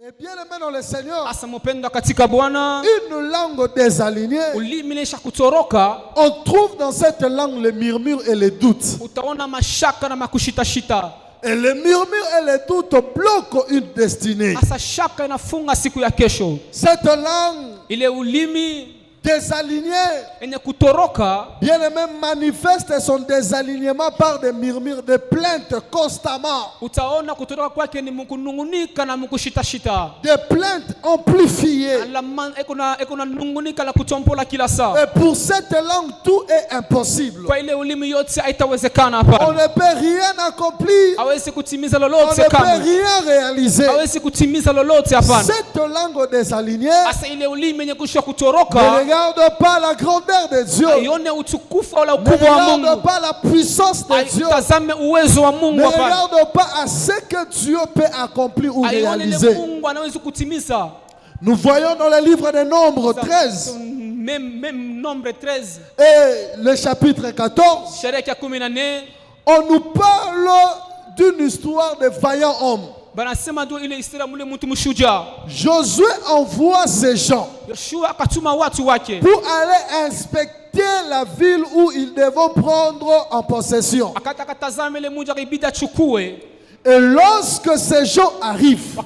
Et bien aimé dans le Seigneur, une langue désalignée, on trouve dans cette langue les murmures et les doutes. Et les murmures et les doutes bloquent une destinée. Cette langue désaligné, bien aimé, manifeste son désalignement par des murmures, des plaintes constamment. Des plaintes amplifiées. Et pour cette langue, tout est impossible. On ne peut rien accomplir. On ne peut rien réaliser. Cette langue désalignée ne regarde pas la grandeur de Dieu. Ne regarde pas la puissance de Dieu. Ne regarde pas à ce que Dieu peut accomplir ou réaliser. Nous voyons dans le livre des Nombres 13 et le chapitre 14, on nous parle d'une histoire de vaillants hommes. Josué envoie ces gens pour aller inspecter la ville où ils devront prendre en possession. Et lorsque ces gens arrivent,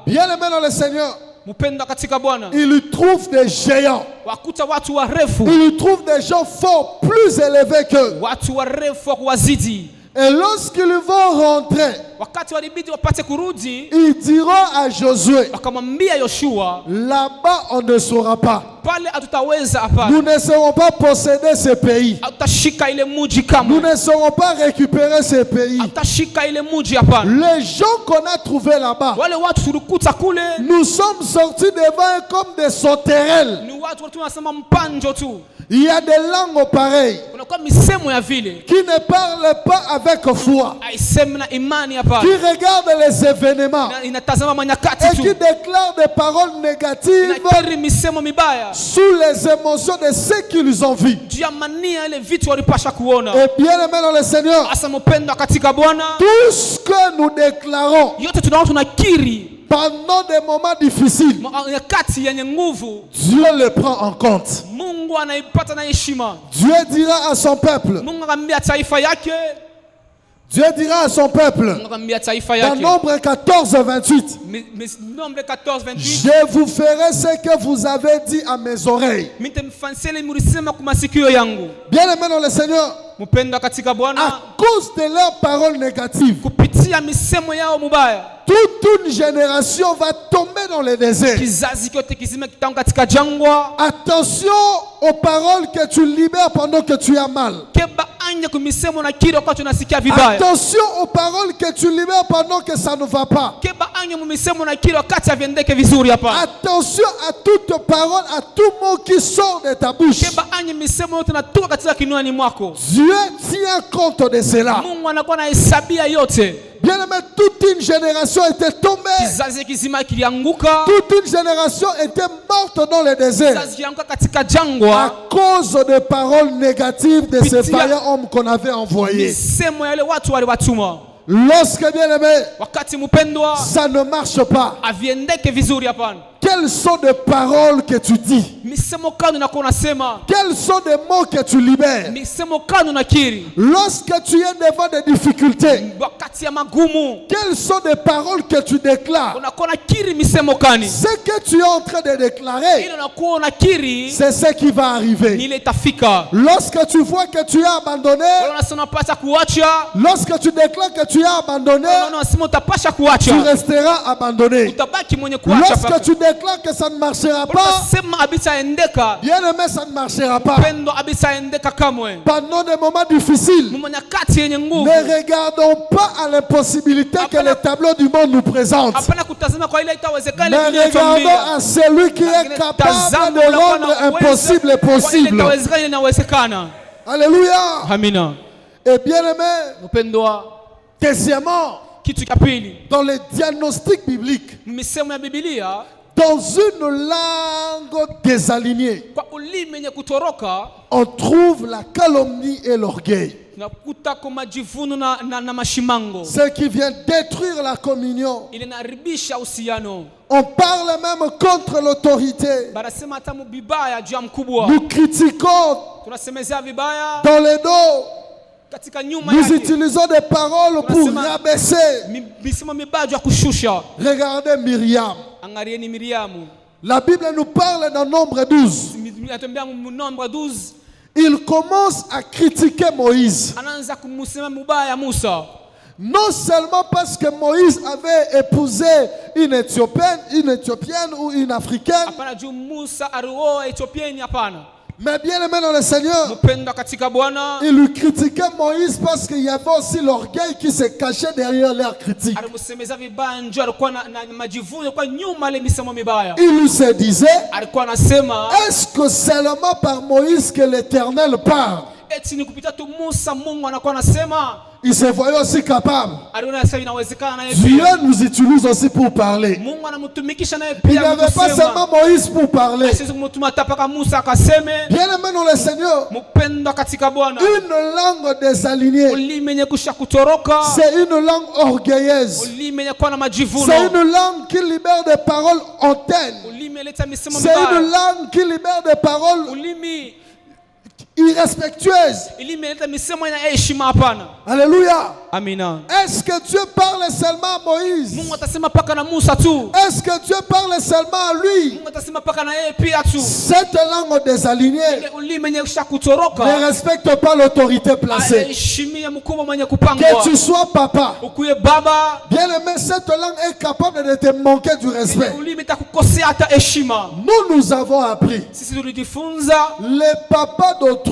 bien aimés dans le Seigneur, ils y trouvent des géants. Ils y trouvent des gens forts, plus élevés qu'eux. Et lorsqu'ils vont rentrer, ils diront à Josué, là-bas on ne saura pas. Nous ne saurons pas posséder ce pays. Nous ne saurons pas récupérer ce pays. Les gens qu'on a trouvés là-bas, nous sommes sortis devant eux comme des sauterelles. Il y a des langues pareilles qui ne parlent pas avec foi, qui regardent les événements et qui déclarent des paroles négatives sous les émotions de ceux qui nous ont vus. Et bien aimé dans le Seigneur, tout ce que nous déclarons pendant des moments difficiles, Dieu le prend en compte. Dieu dira à son peuple, dans Nombre 14, 28, je vous ferai ce que vous avez dit à mes oreilles. Bien aimé dans le Seigneur, à cause de leurs paroles négatives, toute une génération va tomber dans le désert. Attention aux paroles que tu libères pendant que tu as mal. Attention aux paroles que tu libères pendant que ça ne va pas. Attention à toute parole, à tout mot qui sort de ta bouche. Dieu tient compte de cela. Bien aimé, toute une génération était tombée. Toute une génération était morte dans le désert à cause des paroles négatives de ces vaillants hommes qu'on avait envoyés. Lorsque, bien aimé, ça ne marche pas, quelles sont les paroles que tu dis? Quels sont les mots que tu libères? Lorsque tu es devant des difficultés, quelles sont les paroles que tu déclares? Ce que tu es en train de déclarer, c'est ce qui va arriver. Lorsque tu vois que tu as abandonné, lorsque tu déclares que tu as abandonné, tu resteras abandonné. Lorsque tu déclare que ça ne marchera pas, bien aimé, ça ne marchera pas. Pendant des moments difficiles, ne regardons pas à l'impossibilité que le tableau du monde nous présente, mais regardons à celui qui est capable de rendre impossible possible. Alléluia. Et bien aimé, deuxièmement, dans les diagnostics bibliques, Dans une langue désalignée, on trouve la calomnie et l'orgueil. Ce qui vient détruire la communion. On parle même contre l'autorité. Nous critiquons dans les dos. Nous utilisons des paroles pour rabaisser. Regardez Myriam. La Bible nous parle dans Nombre 12. Il commence à critiquer Moïse. Non seulement parce que Moïse avait épousé une Éthiopienne ou une Africaine. Mais bien aimé dans le Seigneur, il lui critiquait Moïse parce qu'il y avait aussi l'orgueil qui se cachait derrière leur critique. Il lui se disait, est-ce que seulement par Moïse que l'Éternel parle? Il se voyait aussi capable. Dieu nous utilise aussi pour parler. Il n'y avait pas seulement Moïse pour parler. Bien aimé dans le Seigneur, une langue désalignée, c'est une langue orgueilleuse. C'est une langue qui libère des paroles hautaines. C'est une langue qui libère des paroles irrespectueuse. Alléluia. Est-ce que Dieu parle seulement à Moïse? Est-ce que Dieu parle seulement à lui? Cette langue désalignée ne respecte pas l'autorité placée. Que tu sois papa, bien aimé, cette langue est capable de te manquer du respect. Nous avons appris les papas d'autrui.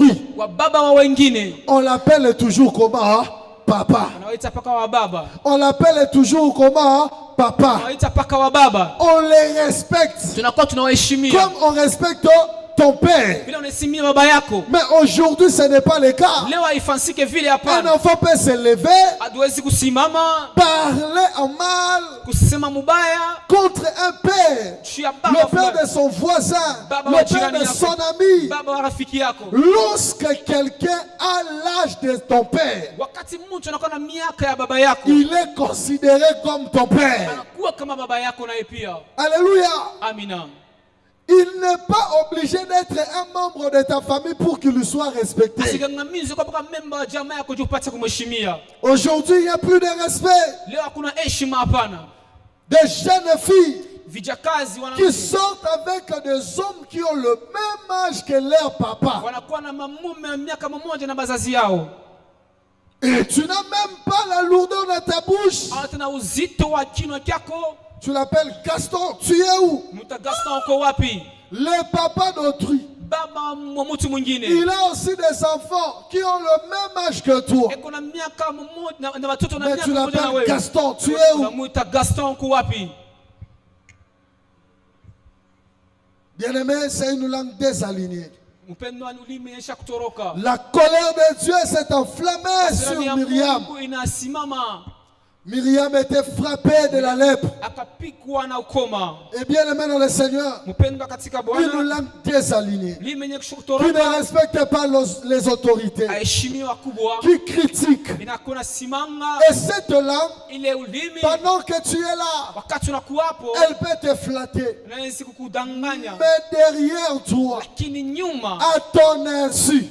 On l'appelle toujours comment? Papa. On l'appelle toujours comment? Papa. On les respecte comme on respecte ton père. Mais aujourd'hui ce n'est pas le cas. Un enfant peut se lever, parler en mal contre un père, le père de son voisin, le père de son ami. Lorsque quelqu'un a l'âge de ton père, il est considéré comme ton père. Alléluia. Il n'est pas obligé d'être un membre de ta famille pour qu'il lui soit respecté. Aujourd'hui, il n'y a plus de respect. Des jeunes filles qui sortent avec des hommes qui ont le même âge que leur papa. Et tu n'as même pas la lourdeur dans ta bouche. Tu l'appelles Gaston, tu es où? Le papa d'autrui. Il a aussi des enfants qui ont le même âge que toi. Mais tu l'appelles Gaston, tu es où? Bien-aimé, c'est une langue désalignée. La colère de Dieu s'est enflammée sur Myriam. Myriam était frappée de la lèpre. Et bien aimé dans le Seigneur, une langue désalignée, qui ne respecte pas les autorités, qui critique. Et cette langue, pendant que tu es là, elle peut te flatter. Mais derrière toi, à ton insu,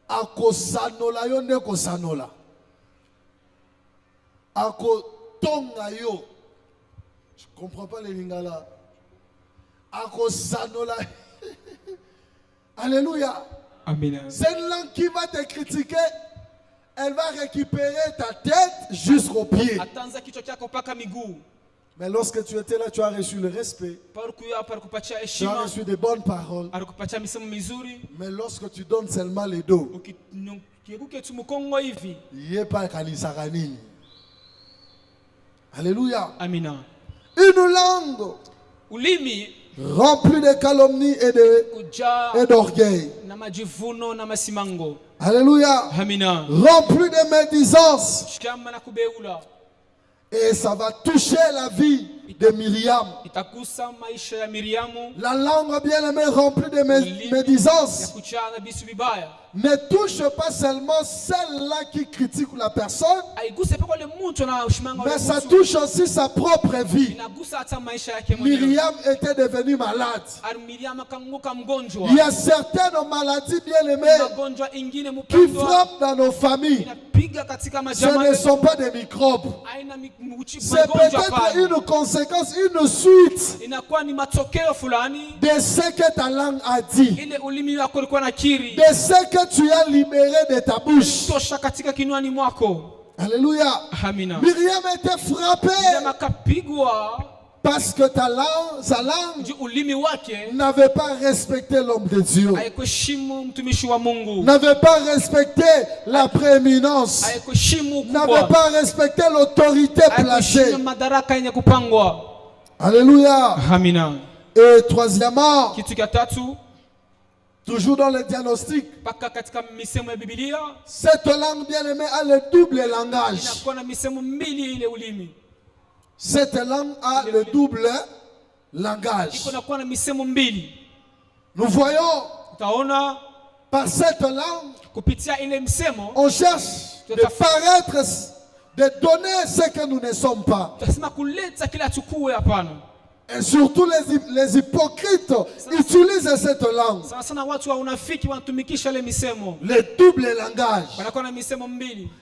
akosanola yo nde kosanola akotonga yo. Je comprends pas les lingala. Akosanola. Alléluia. Amen. C'est une langue qui va te critiquer. Elle va récupérer ta tête jusqu'aux pieds. Mais lorsque tu étais là, tu as reçu le respect. Tu as reçu de bonnes paroles. Mais lorsque tu donnes seulement les dos, il n'y a pas Kalisaranini. Alléluia. Amina. Une langue remplie de calomnie et d'orgueil. Alléluia. Amina. Remplie de médisance. Et ça va toucher la vie de Myriam. La langue bien aimée remplie de médisance ne touche pas seulement celle-là qui critique la personne, mais ça touche aussi sa propre vie. Myriam était devenue malade. Il y a certaines maladies bien aimées qui frappent dans nos familles. Ce ne sont pas des microbes. C'est peut-être une conséquence, une suite de ce que ta langue a dit, de ce que tu as libéré de ta bouche. Alléluia. Myriam était frappée parce que sa langue n'avait pas respecté l'homme de Dieu, n'avait pas respecté la prééminence, n'avait pas respecté l'autorité placée. Alléluia. Et troisièmement, toujours dans le diagnostic, cette langue bien-aimée a le double langage. Cette langue a le double langage. Nous voyons par cette langue, on cherche de paraître, de donner ce que nous ne sommes pas. Et surtout les hypocrites utilisent cette langue. Le double langage.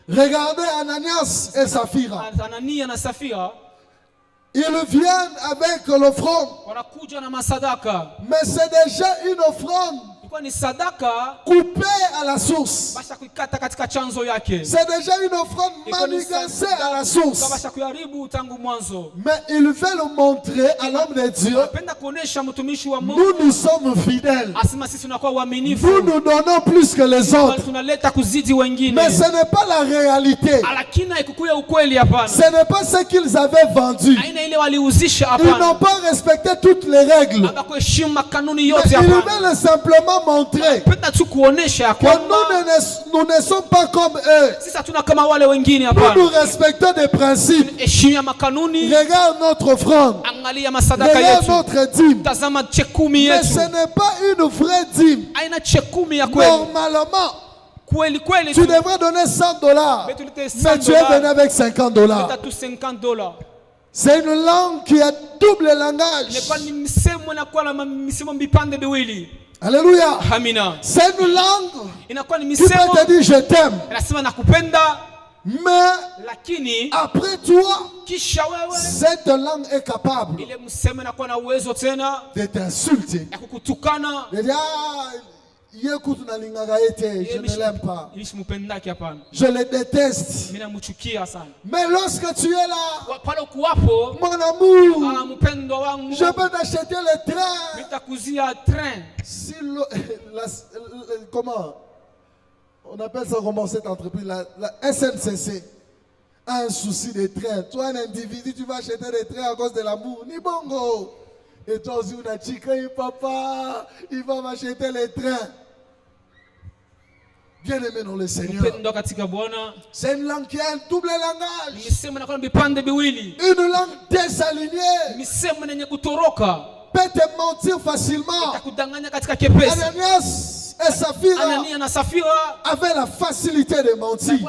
Regardez Ananias et Saphira. Ils viennent avec l'offrande. Mais c'est déjà une offrande coupée à la source. C'est déjà une offrande manigancée à la source. Mais ils veulent montrer à l'homme de Dieu, nous sommes fidèles. Nous nous donnons plus que les autres. Mais ce n'est pas la réalité. Ce n'est pas ce qu'ils avaient vendu. Ils n'ont pas respecté toutes les règles. Mais ils veulent simplement montrer que nous ne sommes pas comme eux. Nous respectons des principes. Regarde notre offrande. Regarde notre dîme. Mais ce n'est pas une vraie dîme. Normalement, tu devrais donner $100. Mais tu es venu avec $50. C'est une langue qui a double langage. Alléluia. C'est une langue qui peut te dire je t'aime. Mais après toi, cette langue est capable de t'insulter. De dire je ne l'aime pas. Je le déteste. Mais lorsque tu es là, mon amour, je peux t'acheter le train. Si comment on appelle ça comment cette entreprise, la SNCC a un souci de train. Toi, un individu, tu vas acheter des trains à cause de l'amour. Ni bongo. Et toi aussi, on a dit que papa, il va m'acheter les trains. Bien aimé dans le Seigneur. C'est une langue qui a un double langage. Une langue désalignée peut te mentir facilement. Ananias et Saphira avaient la facilité de mentir.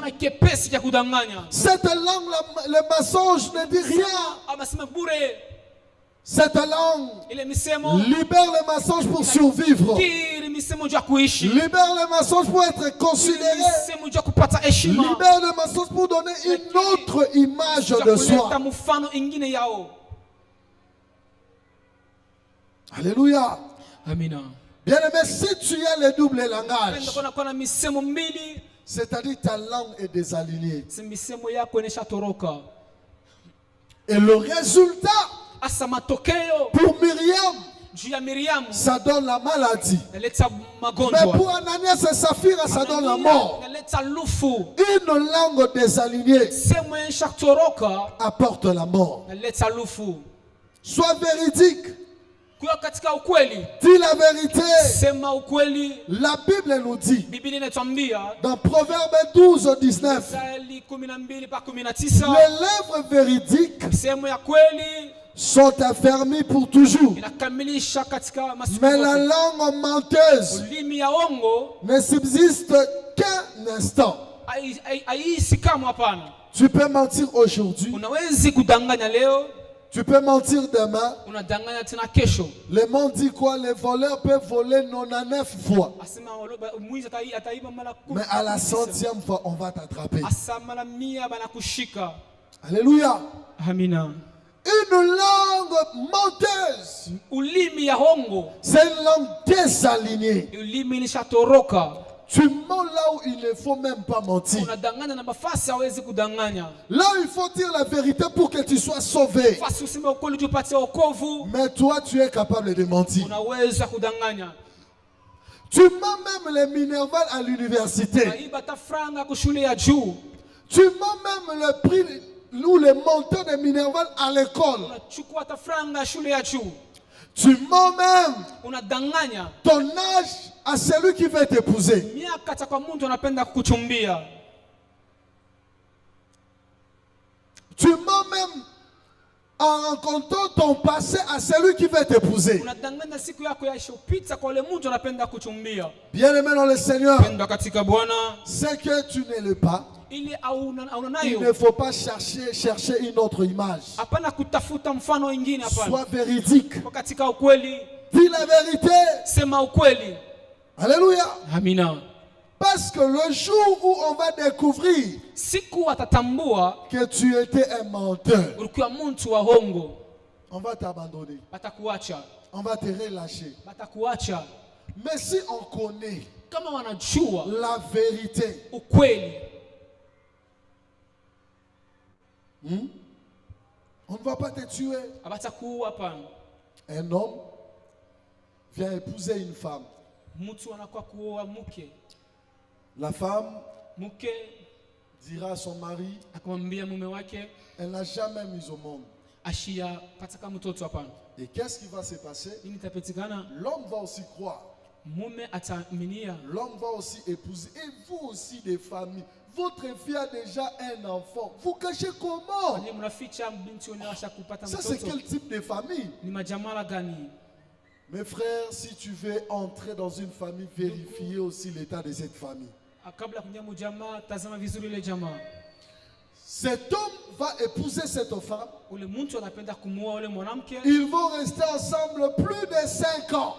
Cette langue, le mensonge ne dit rien. Cette langue libère le mensonge pour survivre. Libère le mensonge pour être considéré. Libère le mensonge pour donner une autre image de soi. Alléluia. Bien aimé, si tu as le double langage, c'est-à-dire ta langue est désalignée. Et le résultat pour Myriam, ça donne la maladie. Mais pour Ananias et Saphira, ça donne la mort. Une langue désalignée apporte la mort. Sois véridique. Dis la vérité. Sema ukweli. La Bible nous dit Biblia inatuambia dans Proverbe 12 19, les lèvres véridiques sont affermies pour toujours, mais la langue menteuse ne subsiste qu'un instant. Tu peux mentir aujourd'hui, tu peux mentir demain. Le monde dit quoi? Les voleurs peuvent voler 99 fois, mais à la 100e fois, on va t'attraper. Alléluia. Amina. Une langue menteuse, c'est une langue désalignée. Tu mens là où il ne faut même pas mentir. Là où il faut dire la vérité pour que tu sois sauvé. Mais toi, tu es capable de mentir. Tu mens même les minervales à l'université. Tu mens même le prix ou le montant des minervales à l'école. Tu mens même ton âge à celui qui veut t'épouser. Tu mens même en rencontrant ton passé à celui qui veut t'épouser. Bien aimé dans le Seigneur, c'est que tu n'es le pas. Il ne faut pas chercher une autre image. Sois véridique. Dis la vérité. Alléluia. Amina. Parce que le jour où on va découvrir que tu étais un menteur, on va t'abandonner. On va te relâcher. Mais si on connaît la vérité, on ne va pas te tuer. Un homme vient épouser une femme. La femme dira à son mari, elle n'a jamais mis au monde. Et qu'est-ce qui va se passer? L'homme va aussi croire. L'homme va aussi épouser. Et vous aussi des familles. Votre fille a déjà un enfant. Vous cachez comment? Ça c'est quel type de famille? Mes frères, si tu veux entrer dans une famille, vérifiez aussi l'état de cette famille. Cet homme va épouser cette femme. Ils vont rester ensemble plus de 5 ans.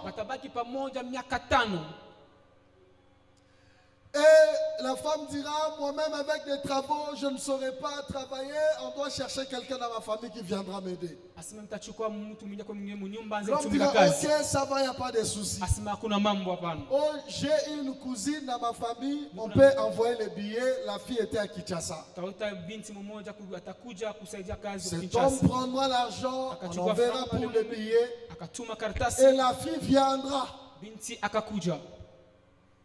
Et la femme dira, moi-même avec des travaux, je ne saurais pas travailler. On doit chercher quelqu'un dans ma famille qui viendra m'aider. L'homme dira, ok, ça va, il n'y a pas de soucis. Oh, j'ai une cousine dans ma famille, on peut envoyer les billets. La fille était à Kinshasa. Cet homme prendra l'argent, on enverra pour les billets. Et la fille viendra.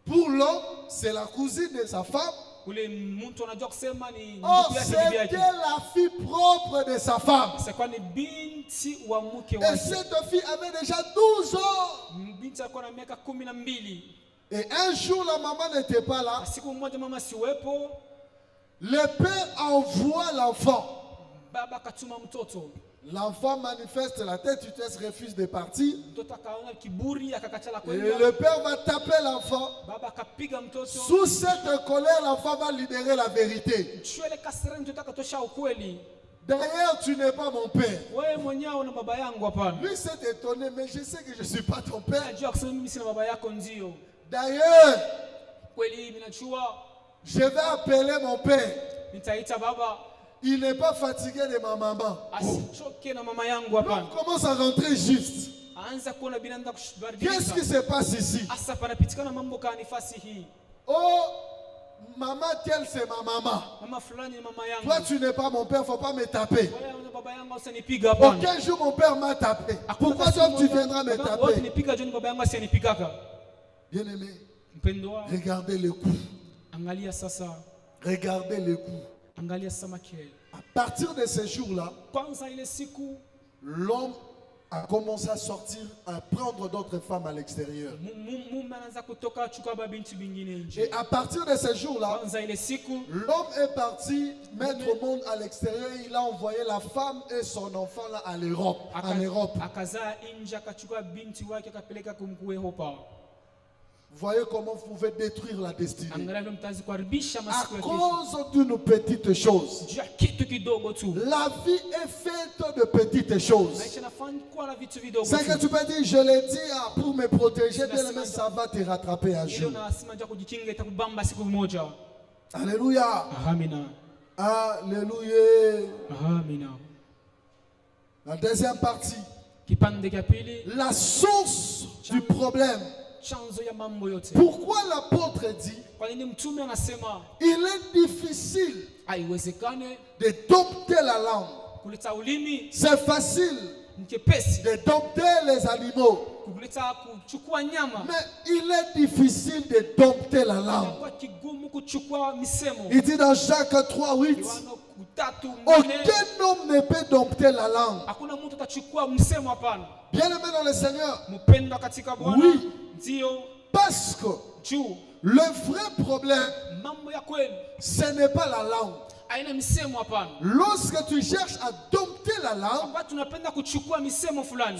Pour l'homme, c'est la cousine de sa femme. Oh, c'était la fille propre de sa femme. Et cette fille avait déjà 12 ans. Et un jour, la maman n'était pas là. Le père envoie l'enfant. L'enfant manifeste la tête, tu refuse de partir. Et le père va taper l'enfant. Sous cette colère, l'enfant va libérer la vérité. D'ailleurs, tu n'es pas mon père. Lui s'est étonné, mais je sais que je ne suis pas ton père. D'ailleurs, je vais appeler mon père. Il n'est pas fatigué de ma maman. On commence à rentrer juste. Qu'est-ce qui se passe ici? Oh, maman telle c'est ma maman. Toi tu n'es pas mon père, faut pas me taper. Aucun jour mon père m'a tapé. Pourquoi toi tu viendras me taper? Bien aimé, regardez le coup. Regardez le coup. À partir de ce jour-là, l'homme a commencé à sortir, à prendre d'autres femmes à l'extérieur. Et à partir de ce jour-là, l'homme est parti mettre au monde à l'extérieur. Il a envoyé la femme et son enfant là à l'Europe. Vous voyez comment vous pouvez détruire la destinée à cause d'une petite chose. La vie est faite de petites choses. C'est que tu peux dire, je l'ai dit pour me protéger, bien ça va te rattraper un jour. Alléluia. Alléluia. La deuxième partie, la source du problème. Pourquoi l'apôtre dit il est difficile de dompter la langue? C'est facile de dompter les animaux, mais il est difficile de dompter la langue. Il dit dans Jacques 3:8, aucun homme ne peut dompter la langue. Bien aimé dans le Seigneur, oui, parce que le vrai problème, ce n'est pas la langue. Lorsque tu cherches à dompter la langue,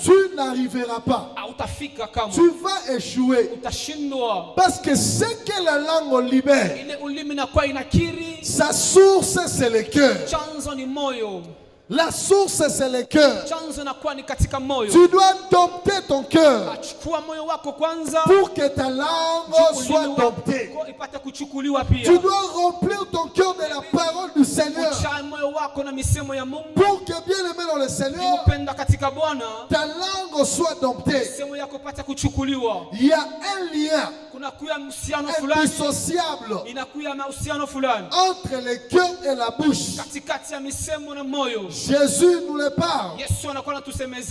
tu n'arriveras pas. Tu vas échouer. Parce que ce que la langue libère, sa source c'est le cœur. La source c'est le cœur. Tu dois dompter ton cœur pour que ta langue soit domptée. Tu dois remplir ton cœur de la parole du Seigneur pour que, bien aimé dans le Seigneur, ta langue soit domptée. Il y a un lien indissociable entre le cœur et la bouche. Jésus nous le parle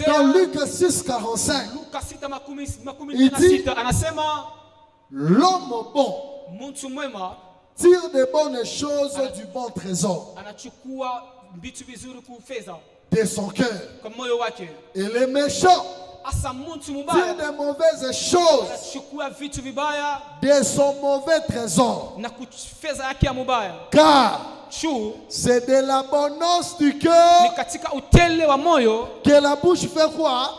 dans Luc 6:45. Il dit, l'homme bon tire des bonnes choses du bon trésor de son cœur, et les méchants tire des mauvaises choses de son mauvais trésor. Car c'est de l'abondance du cœur que la bouche fait quoi?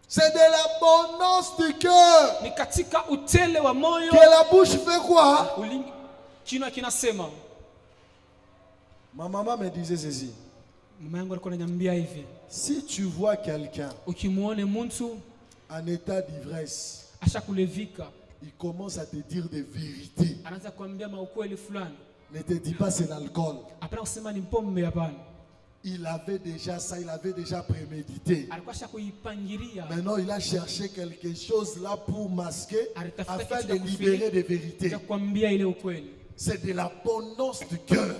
C'est de l'abondance du cœur que la bouche fait quoi? Ma maman me disait ceci. Si tu vois quelqu'un en état d'ivresse, il commence à te dire des vérités, ne te dis pas c'est l'alcool. Il avait déjà ça, il avait déjà prémédité. Maintenant, il a cherché quelque chose là pour masquer afin de libérer des vérités. C'est de l'abondance du cœur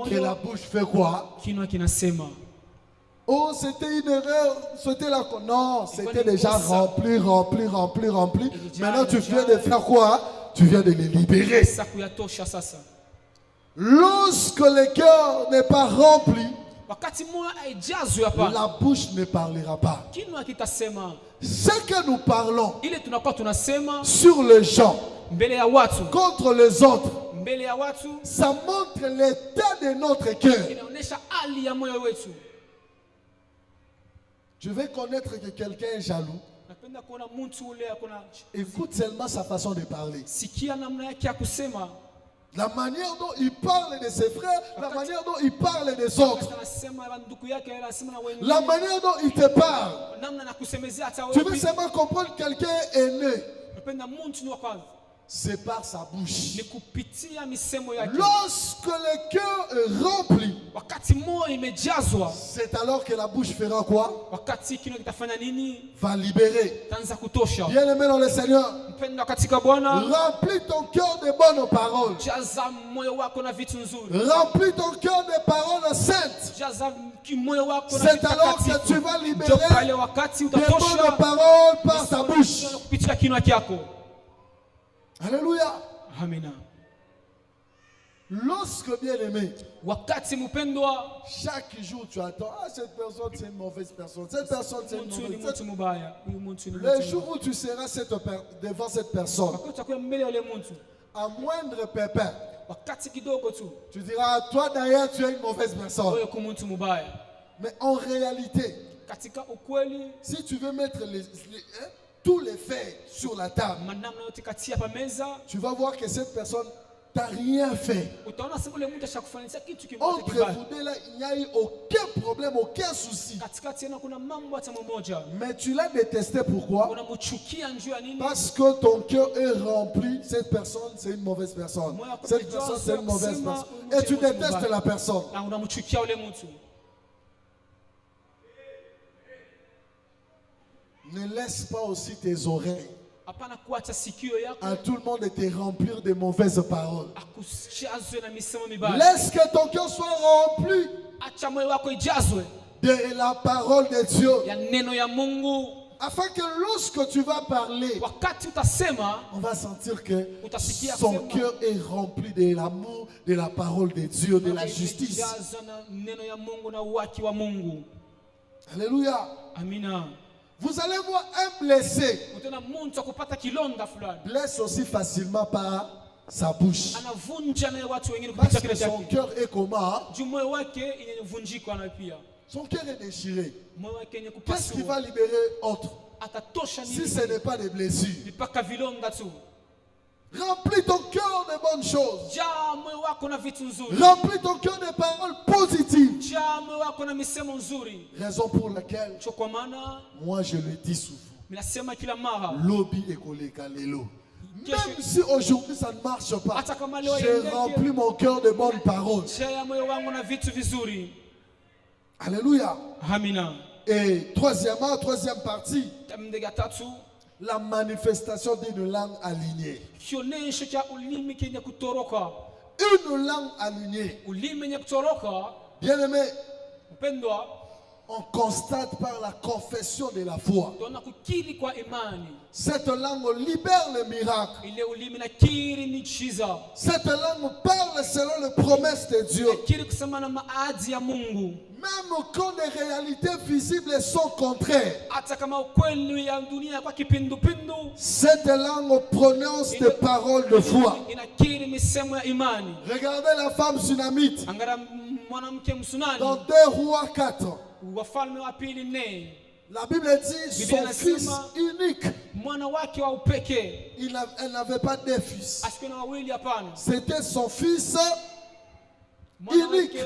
que la bouche fait quoi? Oh, c'était une erreur, c'était là. Non, c'était déjà rempli. Maintenant, tu viens de faire quoi? Tu viens de les libérer. Lorsque le cœur n'est pas rempli, la bouche ne parlera pas. Ce que nous parlons sur les gens, contre les autres, ça montre l'état de notre cœur. Je vais connaître que quelqu'un est jaloux. Écoute seulement sa façon de parler. La manière dont il parle de ses frères, la manière dont il parle des autres, la manière dont il te parle. Tu veux seulement comprendre que quelqu'un est né. C'est par sa bouche. Lorsque le cœur est rempli, c'est alors que la bouche fera quoi? Va libérer. Bien aimé dans le Seigneur, remplis ton cœur de bonnes paroles. Remplis ton cœur de paroles saintes. C'est alors que tu vas libérer des bonnes paroles par ta bouche. Alléluia. Amen. Lorsque bien aimé, wakati mpendwa, chaque jour tu attends, ah cette personne c'est une mauvaise personne, cette personne c'est une mauvaise personne. Le jour où tu seras devant cette personne, à moindre pépin, tu diras, toi d'ailleurs tu es une mauvaise personne. Mais en réalité, si tu veux mettre tous les faits sur la table, tu vas voir que cette personne t'as rien fait. Entre vous deux là, il n'y a eu aucun problème, aucun souci. Mais tu l'as détesté, pourquoi? Parce que ton cœur est rempli. Cette personne, c'est une mauvaise personne. Cette personne, c'est une mauvaise personne. Et tu détestes la personne. Ne laisse pas aussi tes oreilles à tout le monde et te remplir de mauvaises paroles. Laisse que ton cœur soit rempli de la parole de Dieu, afin que lorsque tu vas parler, on va sentir que son cœur est rempli de l'amour, de la parole de Dieu, de la justice. Alléluia. Amina. Vous allez voir un blessé blesse aussi facilement par sa bouche. Parce que son cœur est comment? Son cœur est déchiré. Qu'est-ce qui va libérer autre si ce n'est pas des blessures? Remplis ton cœur de bonnes choses. Remplis ton cœur de paroles positives. Raison pour laquelle moi je le dis souvent. Lobby et koleka lelo. Même si aujourd'hui ça ne marche pas, j'ai rempli mon cœur de bonnes paroles. Alléluia. Et troisièmement, troisième partie, la manifestation d'une langue alignée. Une langue alignée. Bien aimé, on constate par la confession de la foi. Cette langue libère le miracle. Cette langue parle selon les promesses de Dieu. Même quand les réalités visibles sont contraires, cette langue prononce des paroles de foi. Regardez la femme sunamite dans 2 Rois 4. La Bible dit son fils unique. Elle n'avait pas de fils. C'était son fils unique.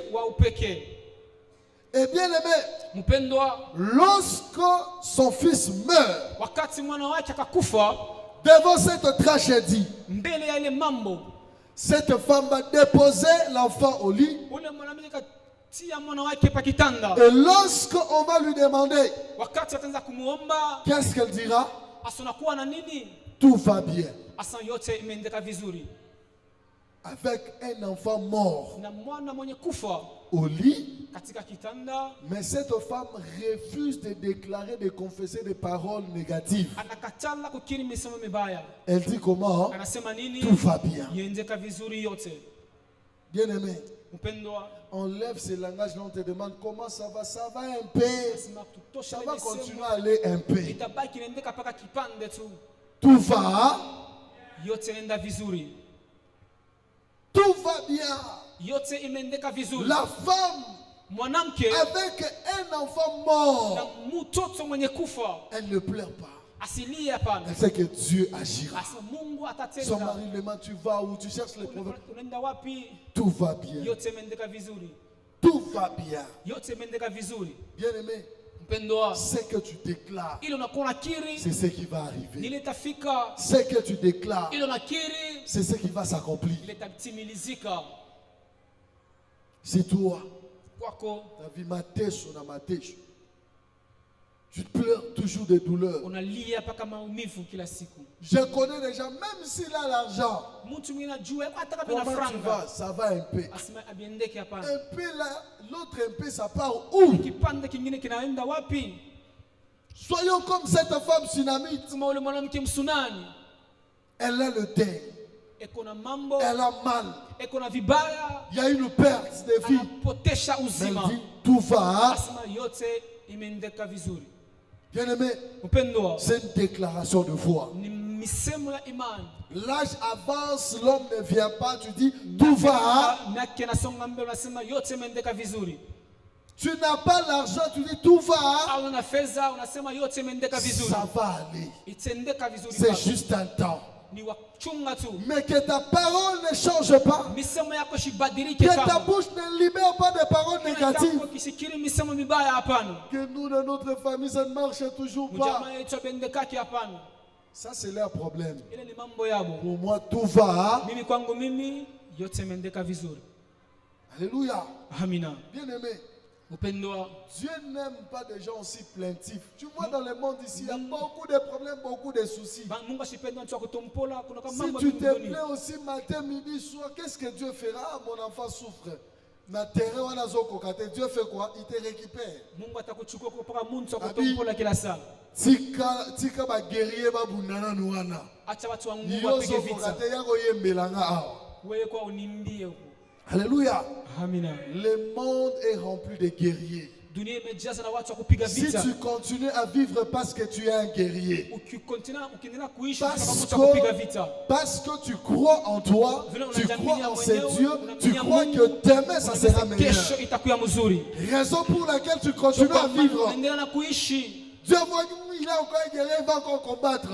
Et bien aimé, lorsque son fils meurt, devant cette tragédie, cette femme va déposer l'enfant au lit. Et lorsqu'on va lui demander, qu'est-ce qu'elle dira? Tout va bien. Avec un enfant mort au lit, mais cette femme refuse de déclarer, de confesser des paroles négatives. Elle dit comment? Tout va bien. Bien aimé, on lève ce langage, on te demande comment ça va un peu. Ça va continuer à aller un peu. Tout va. Tout va bien. La femme avec un enfant mort, elle ne pleure pas. Elle sait que Dieu agira. Son mari lui demande, tu vas où? Tu cherches les problèmes. Tout va bien. Tout va bien. Bien aimé, ce que tu déclares, c'est ce qui va arriver. Ce que tu déclares, c'est ce qui va s'accomplir. C'est toi. Ta vie mateso na mateso. Tu pleures toujours des douleurs. Je connais déjà, même s'il a l'argent, comment tu vas? Ça va un peu. Un peu là, l'autre un peu, ça part où? Soyons comme cette femme sunamite. Elle a le deuil. Elle a mal. Il y a une perte de vie. Mais elle dit, tout va. Bien aimé, c'est une déclaration de foi. L'âge avance, l'homme ne vient pas, tu dis, tout va. Tu n'as pas l'argent, tu dis, tout va. Ça va aller. C'est juste un temps. Mais que ta parole ne change pas, que ta bouche ne libère pas de paroles négatives, que nous, dans notre famille, ça ne marche toujours pas. Ça, c'est leur problème. Pour moi, tout va. Alléluia. Bien aimé, Dieu n'aime pas des gens aussi plaintifs. Tu vois, dans le monde ici, il y a beaucoup de problèmes, beaucoup de soucis. Si tu te plains aussi matin, midi, soir, qu'est-ce que Dieu fera? Mon enfant souffre. Dieu fait quoi? Il te récupère. Tika ba guerrier ba bundana nuana. Alléluia. Le monde est rempli de guerriers. Si tu continues à vivre parce que tu es un guerrier, parce que tu crois en toi, tu crois en ces dieux, tu crois que demain ça sera meilleur. Raison pour laquelle tu continues à vivre. Dieu voit qu'il a encore un guerrier, il va encore combattre.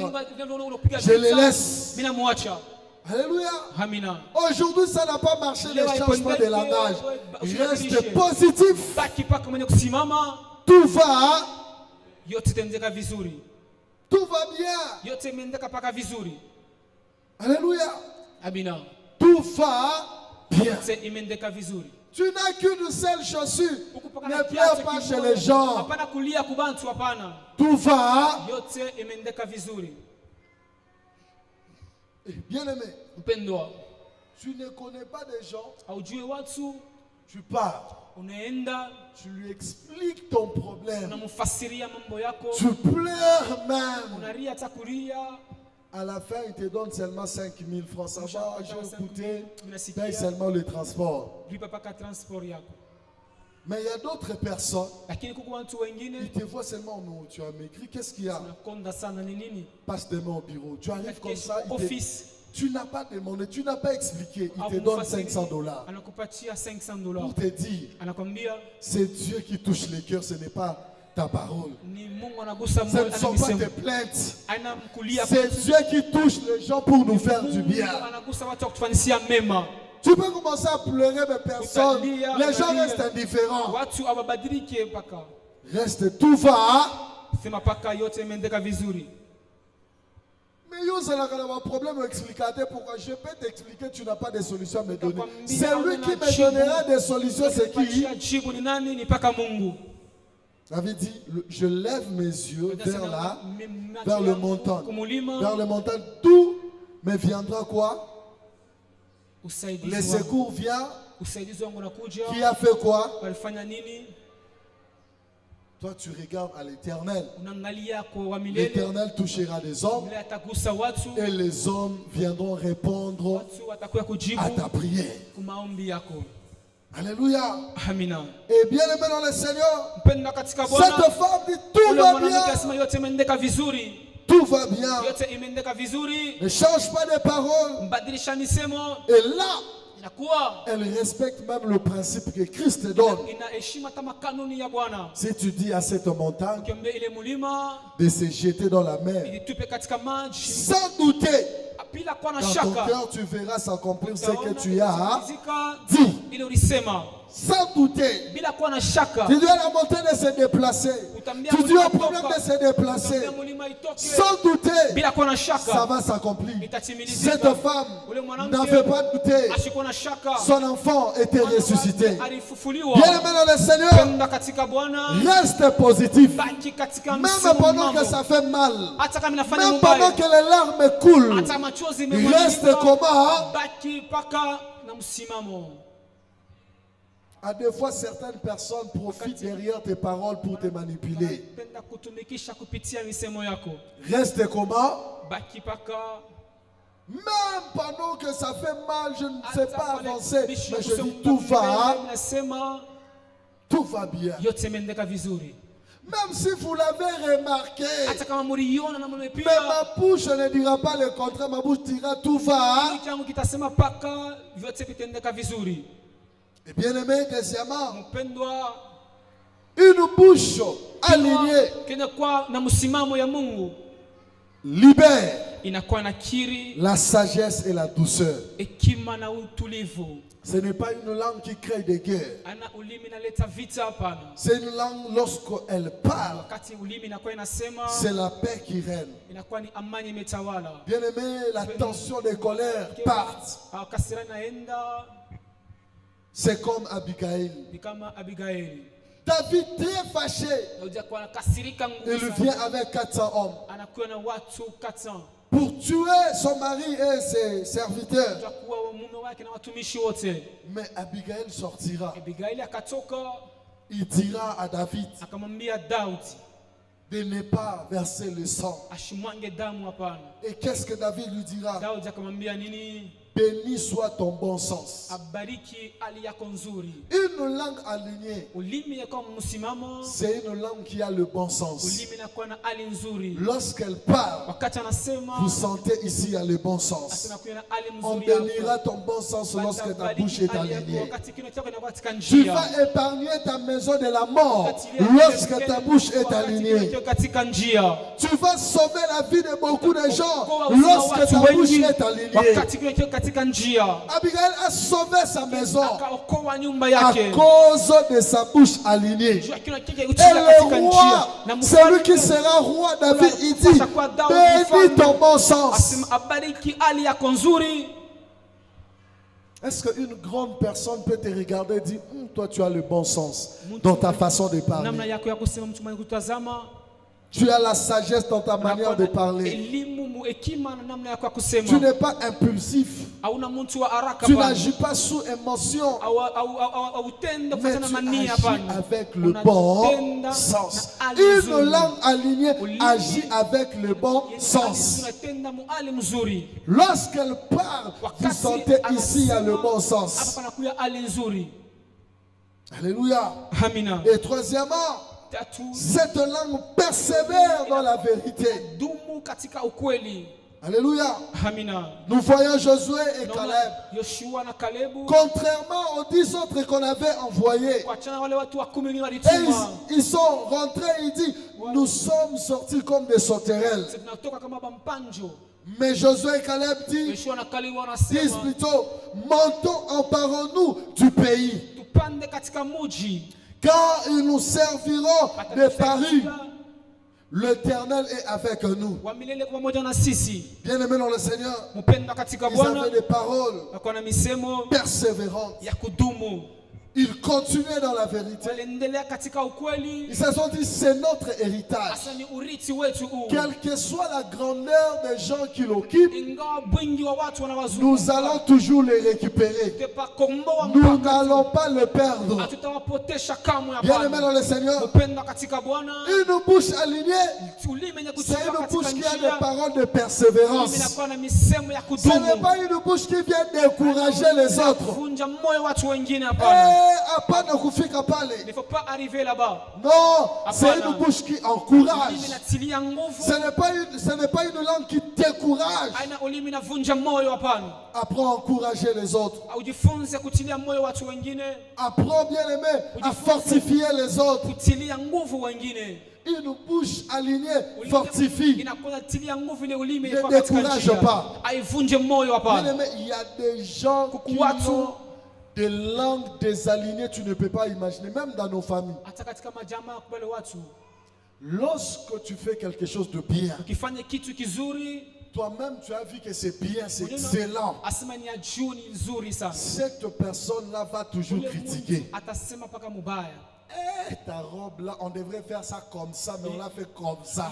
Je les laisse. Alléluia. Aujourd'hui, ça n'a pas marché, ne change pas de langage. Reste positif. Tout va. Tout va bien. Alléluia. Tout va bien. Tu n'as qu'une seule chaussure. Ne pleure pas chez les gens. Tout va. Bien aimé, tu ne connais pas des gens, tu pars, tu lui expliques ton problème, tu pleures même. À la fin, il te donne seulement 5 000 francs. Ça va, j'ai coûté, paye seulement le transport. Mais il y a d'autres personnes, ils te voient seulement, non, tu as maigri, qu'est-ce qu'il y a? Passe demain au bureau. Tu arrives comme ça, tu n'as pas demandé, tu n'as pas expliqué. Il te donne $500. Pour te dire, c'est Dieu qui touche les cœurs, ce n'est pas ta parole. Ce ne sont pas tes plaintes. C'est Dieu qui touche les gens pour nous faire du bien. Tu peux commencer à pleurer, mais personne. Les gens restent indifférents. Reste, tout va. Mais yo, c'est un problème explicateur. Pourquoi je peux t'expliquer, tu n'as pas de solution à me donner. C'est lui qui me donnera des solutions, c'est qui? David dit, je lève mes yeux vers le montagne. Vers le montagne, d'où me viendra quoi? Les secours viennent. Qui a fait quoi? Toi, tu regardes à l'Éternel. L'Éternel touchera des hommes et les hommes viendront répondre à ta prière. Alléluia. Et bien aimé dans le Seigneur, cette femme dit tout va bien. Tout va bien. Ne change pas de parole. Et là, elle respecte même le principe que Christ te donne. Si tu dis à cette montagne de se jeter dans la mer, sans douter, dans ton cœur, tu verras s'accomplir ce que tu as dit. Sans douter. Tu dis à la montagne de se déplacer. Tu dis au problème de se déplacer. Sans douter, ça va s'accomplir. Cette femme n'avait pas douté. Son enfant était ressuscité. Bien aimé dans le Seigneur, reste positif. Même pendant que ça fait mal, même pendant que les larmes coulent, reste comment? À des fois, certaines personnes profitent derrière tes paroles pour te manipuler. Reste comment? Même pendant que ça fait mal, je ne sais pas avancer, mais je dis tout va bien. Même si vous l'avez remarqué, mais ma bouche ne dira pas le contraire, ma bouche dira tout va. Et bien aimé, deuxièmement, une bouche alignée libère la sagesse et la douceur. Ce n'est pas une langue qui crée des guerres. C'est une langue lorsqu'elle parle, c'est la paix qui règne. Bien aimé, la tension des colères partent. C'est comme Abigail. David très fâché, il vient avec 400 hommes pour tuer son mari et ses serviteurs. Mais Abigail sortira. Il dira à David de ne pas verser le sang. Et qu'est-ce que David lui dira? Béni soit ton bon sens. Une langue alignée, c'est une langue qui a le bon sens. Lorsqu'elle parle, vous sentez ici il y a le bon sens. On bénira ton bon sens lorsque ta bouche est alignée. Tu vas épargner ta maison de la mort lorsque ta bouche est alignée. Tu vas sauver la vie de beaucoup de gens lorsque ta bouche est alignée. Abigail a sauvé sa maison à cause de sa bouche alignée. Et le roi, celui qui sera roi, David, il dit, bénis ton bon sens. Est-ce qu'une grande personne peut te regarder et dire, toi tu as le bon sens dans ta façon de parler? Tu as la sagesse dans ta manière de parler. Tu n'es pas impulsif. Tu n'agis pas sous émotion. Mais tu agis avec le bon sens. Une langue alignée agit avec le bon sens. Lorsqu'elle parle, vous sentez ici il y a le bon sens. Alléluia. Et troisièmement, cette langue persévère dans la vérité. Alléluia. Nous voyons Josué et Caleb. Contrairement aux 10 autres qu'on avait envoyés, ils sont rentrés, ils disent, nous sommes sortis comme des sauterelles. Mais Josué et Caleb disent plutôt, montons, emparons-nous du pays. Quand ils nous serviront de paris, l'Éternel est avec nous. Bien aimé dans le Seigneur, ils avaient des paroles persévérantes. Ils continuaient dans la vérité. Ils se sont dit, c'est notre héritage. Quelle que soit la grandeur des gens qui l'occupent, nous allons toujours les récupérer. Nous n'allons pas le perdre. Bien aimé dans le Seigneur, une bouche alignée, c'est une bouche qui a des paroles de persévérance. Ce n'est pas une bouche qui vient décourager les autres. Il ne faut pas arriver là-bas. Non, c'est une bouche qui encourage. Ce n'est pas une langue qui décourage. Apprends à encourager les autres. Apprends, bien aimé, à fortifier les autres. Une bouche alignée fortifie. Ne décourage pas. Bien aimé, il y a des gens qui ont des langues désalignées, tu ne peux pas imaginer, même dans nos familles. Lorsque tu fais quelque chose de bien, toi-même tu as vu que c'est bien, c'est excellent. Cette personne-là va toujours critiquer. Ta robe là, on devrait faire ça comme ça, mais on l'a fait comme ça.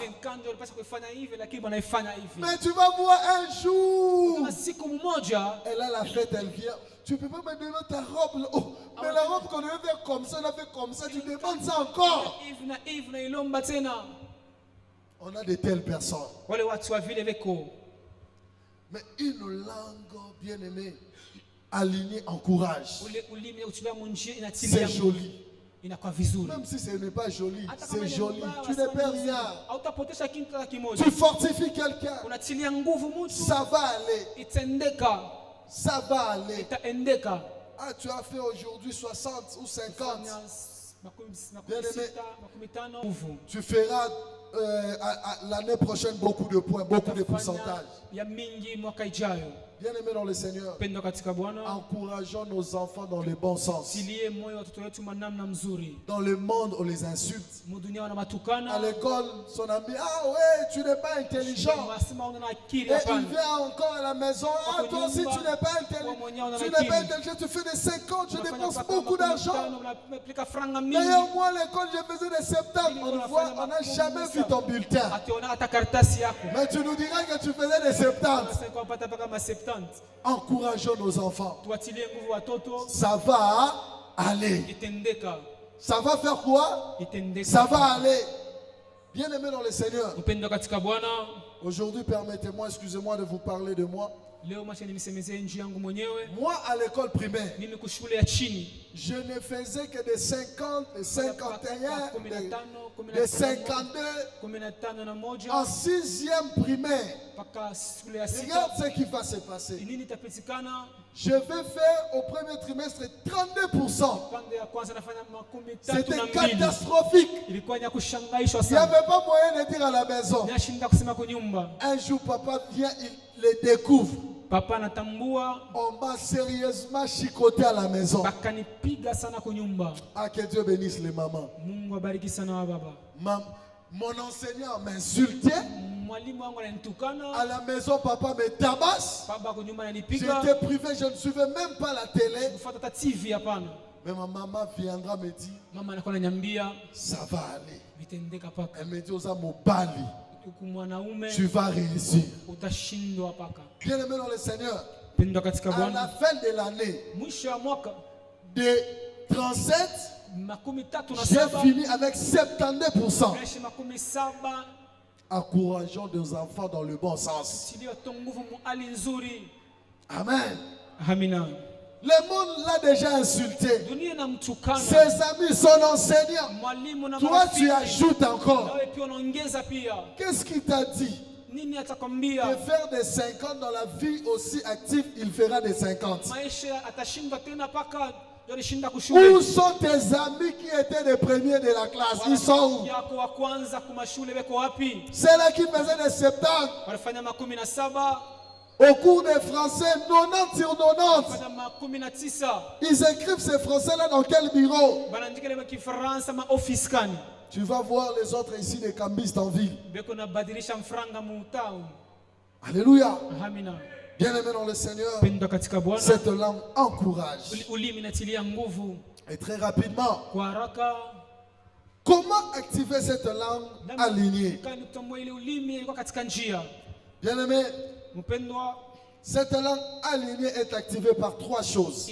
Mais tu vas voir un jour, elle a la fête, elle vient. Tu ne peux pas me donner ta robe là. Oh, mais la robe qu'on devait faire comme ça, on l'a fait comme ça, tu demandes ça encore. On a de telles personnes. Mais une langue bien aimée, alignée, encourage. C'est joli. Même si ce n'est pas joli, c'est joli. Tu ne perds rien. Tu fortifies quelqu'un. Ça va aller. Ça va aller. Ah, tu as fait aujourd'hui 60 ou 50. Bien aimé, tu feras l'année prochaine beaucoup de points, beaucoup de pourcentages. Bien aimé dans le Seigneur, encourageons nos enfants dans le bon sens. Dans le monde, on les insulte. À l'école, son ami, ah ouais, tu n'es pas intelligent. Et il vient encore à la maison, ah toi aussi tu n'es pas intelligent. Tu n'es pas intelligent, tu fais des 50, je dépense beaucoup d'argent. D'ailleurs, moi à l'école, je faisais des 70. On n'a jamais vu ton bulletin. Mais tu nous diras que tu faisais des 70. Encourageons nos enfants. Ça va aller. Ça va faire quoi? Ça va aller. Bien aimé dans le Seigneur. Aujourd'hui, permettez-moi, excusez-moi de vous parler de moi. Moi, à l'école primaire, je ne faisais que des 50, des 51, des 52 en 6e primaire. Regarde ce qui va se passer. Je vais faire au premier trimestre 32%. C'était catastrophique. Il n'y avait pas moyen de dire à la maison. Un jour, papa vient, il les découvre. On m'a sérieusement chicoté à la maison. Ah, que Dieu bénisse les mamans. Mon enseignant m'insultait. À la maison, papa me tabasse. J'étais privé, je ne suivais même pas la télé. Mais ma maman viendra me dire, ça va aller. Elle me dit, tu vas réussir. Bien aimé dans le Seigneur, à la fin de l'année de 37, j'ai fini avec 72%. Encourageons nos enfants dans le bon sens. Amen. Le monde l'a déjà insulté. Ses amis, son enseignant. Toi, tu ajoutes encore. Qu'est-ce qu'il t'a dit? De faire des 50 dans la vie aussi active, il fera des 50. Où sont tes amis qui étaient les premiers de la classe? Ils sont où? C'est là qui faisaient des 70. Au cours des Français, 90 sur 90. Ils écrivent ces Français-là dans quel bureau? Tu vas voir les autres ici, les cambistes en ville. Alléluia. Bien aimé dans le Seigneur, cette langue encourage. Et très rapidement, comment activer cette langue alignée? Bien aimé, cette langue alignée est activée par 3 choses.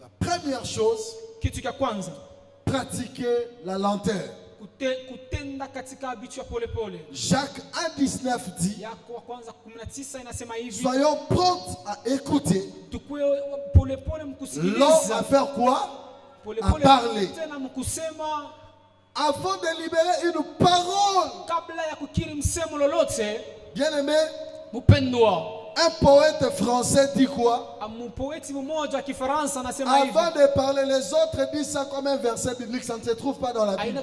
La première chose, pratiquer la lenteur. Jacques 1,19 dit, soyons prompts à écouter, lents à faire quoi? À parler. Avant de libérer une parole. Bien aimé, un poète français dit quoi? Avant de parler, les autres disent ça comme un verset biblique, ça ne se trouve pas dans la Bible.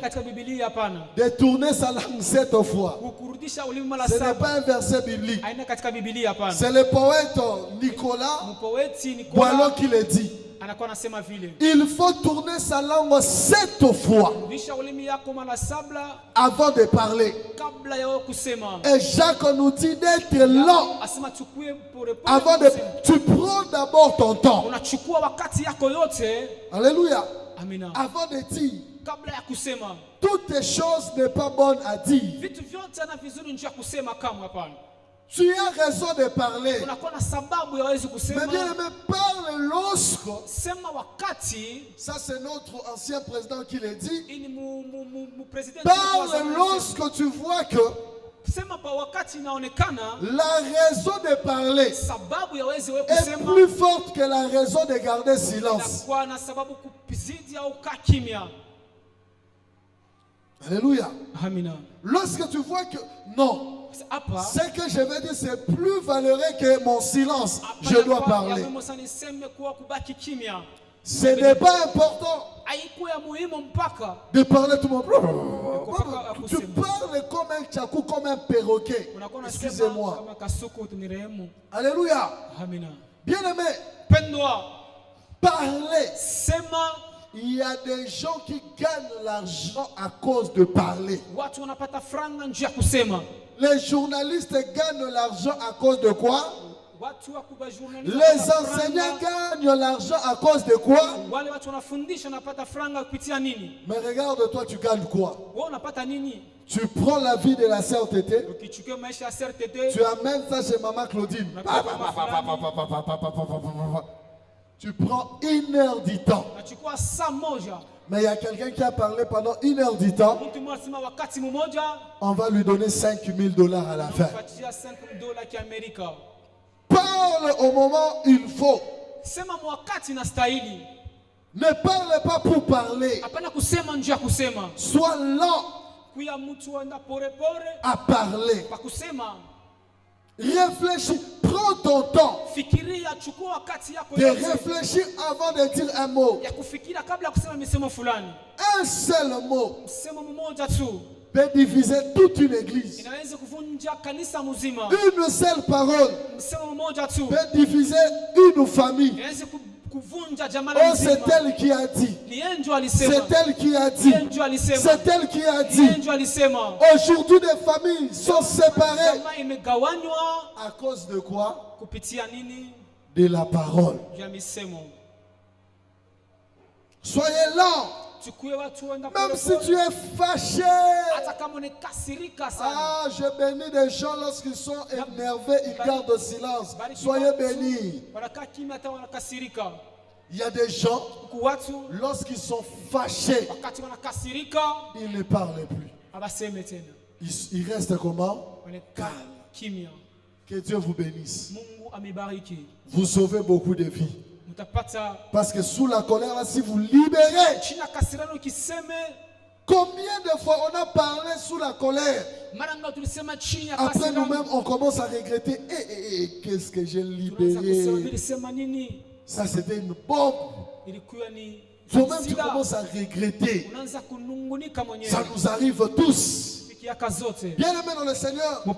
De tourner sa langue 7 fois. Ce n'est pas un verset biblique. C'est le poète Nicolas Boileau qui le dit. Il faut tourner sa langue 7 fois avant de parler. Et Jacques nous dit d'être lent. Avant de, tu prends d'abord ton temps. Alléluia. Avant de dire, toutes les choses n'est pas bonnes à dire. Tu as raison de parler. Mais bien aimé, parle lorsque. Ça c'est notre ancien président qui le dit. Parle lorsque tu vois que La raison de parler est plus forte que la raison de garder silence. Alléluia. Lorsque tu vois que non, ce que je vais dire c'est plus valeureux que mon silence, je dois parler. Ce n'est pas important de parler tout le monde. Tu parles comme un tchakou, comme un perroquet. Excusez-moi. Alléluia. Bien-aimé, parler. Il y a des gens qui gagnent l'argent à cause de parler. Les journalistes gagnent l'argent à cause de quoi? Les enseignants gagnent l'argent à cause de quoi? Mais regarde, toi, tu gagnes quoi? Tu prends la vie de la sœur Tété, tu amènes ça chez maman Claudine. Tu prends 1 heure du temps. Mais il y a quelqu'un qui a parlé pendant 1 heure du temps. On va lui donner $5,000 à la fin. Parle au moment où il faut. Ne parle pas pour parler. Sois lent à parler. Réfléchis, prends ton temps de réfléchir avant de dire un mot. Un seul mot peut diviser toute une église. Une seule parole peut diviser une famille. Oh, c'est elle qui a dit. C'est elle qui a dit. C'est elle qui a dit. Aujourd'hui, des familles sont séparées. À cause de quoi? De la parole. Soyez lents. Même si tu es fâché. Ah, je bénis des gens lorsqu'ils sont énervés, ils gardent le silence. Soyez bénis. Il y a des gens, lorsqu'ils sont fâchés, ils ne parlent plus. Ils restent comment? Calmes. Que Dieu vous bénisse. Vous sauvez beaucoup de vies. Parce que sous la colère, là, si vous libérez, combien de fois on a parlé sous la colère? Après nous-mêmes, on commence à regretter. Qu'est-ce que j'ai libéré? Ça, c'était une bombe. Toi-même, tu commences à regretter. Ça nous arrive tous. Bien aimé dans le Seigneur, mais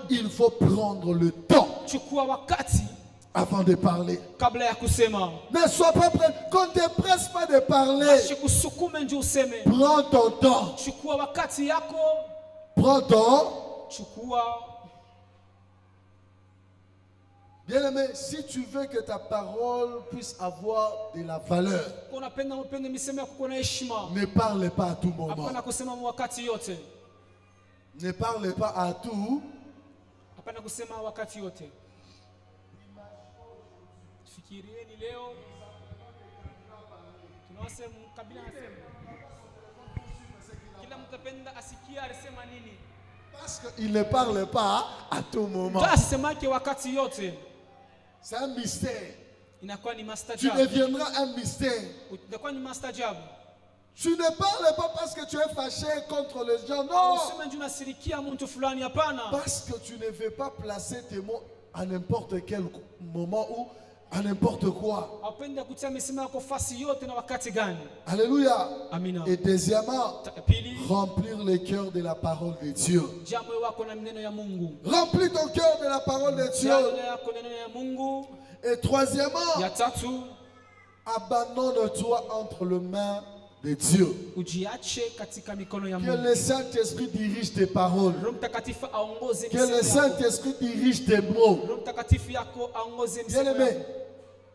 il faut prendre le temps avant de parler. Ne sois pas prêt. Quand tu ne te presses pas de parler, prends ton temps. Prends ton temps. Bien aimé, si tu veux que ta parole puisse avoir de la valeur, ne parle pas à tout moment. Ne parle pas à tout. Parce qu'il ne parle pas à tout moment. C'est un mystère. Tu deviendras un mystère. Tu ne parles pas parce que tu es fâché contre les gens. Non. Parce que tu ne veux pas placer tes mots à n'importe quel moment ou à n'importe quoi. Alléluia. Et deuxièmement, remplir le cœur de la parole de Dieu. Remplis ton cœur de la parole de Dieu. Et troisièmement, abandonne-toi entre les mains de Dieu. Que le Saint-Esprit dirige tes paroles. Que le Saint-Esprit dirige tes mots. Bien-aimés,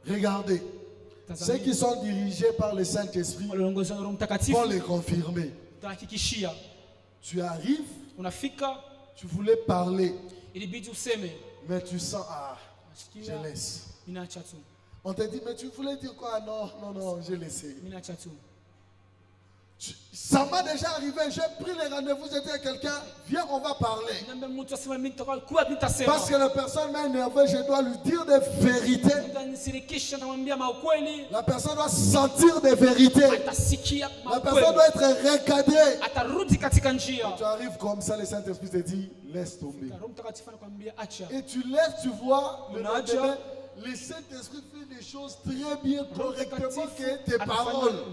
regardez. Ceux qui sont dirigés par le Saint-Esprit vont les confirmer. Tu arrives, tu voulais parler, mais tu sens, je laisse. On te dit, mais tu voulais dire quoi? Non, je laisse. Ça m'a déjà arrivé, j'ai pris les rendez-vous, j'ai dit à quelqu'un, viens, on va parler. Parce que la personne m'a énervé, je dois lui dire des vérités. La personne doit sentir des vérités. La personne doit être recadrée. Tu arrives comme ça, le Saint-Esprit te dit, laisse tomber. Et tu laisses, tu vois, le Saint-Esprit fait des choses très bien, correctement que tes paroles.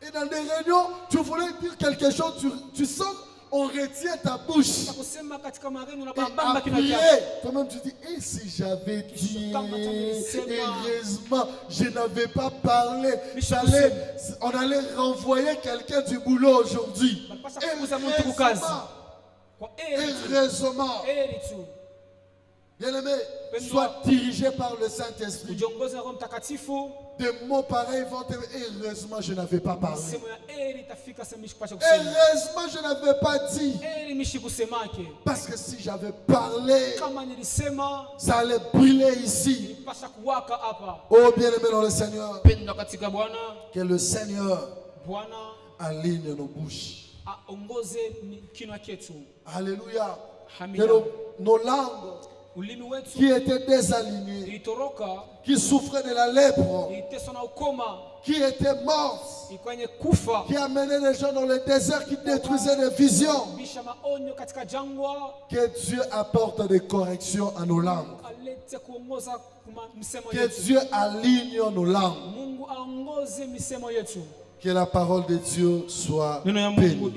Et dans des réunions, tu voulais dire quelque chose, tu sens, on retient ta bouche. Et à prier, toi-même tu dis, et si j'avais dit, heureusement, je n'avais pas parlé, on allait renvoyer quelqu'un du boulot aujourd'hui. Heureusement. Bien-aimé, sois dirigé par le Saint-Esprit. Des mots pareils vont te dire, heureusement je n'avais pas parlé. Heureusement je n'avais pas dit. Parce que si j'avais parlé, ça allait brûler ici. Oh bien-aimé dans le Seigneur, que le Seigneur aligne nos bouches. Alléluia. Que nos langues qui étaient désalignées, qui souffraient de la lèpre, qui étaient mortes, qui amenaient les gens dans le désert, qui détruisaient les visions. Que Dieu apporte des corrections à nos langues. Que Dieu aligne nos langues. Que la parole de Dieu soit bénie.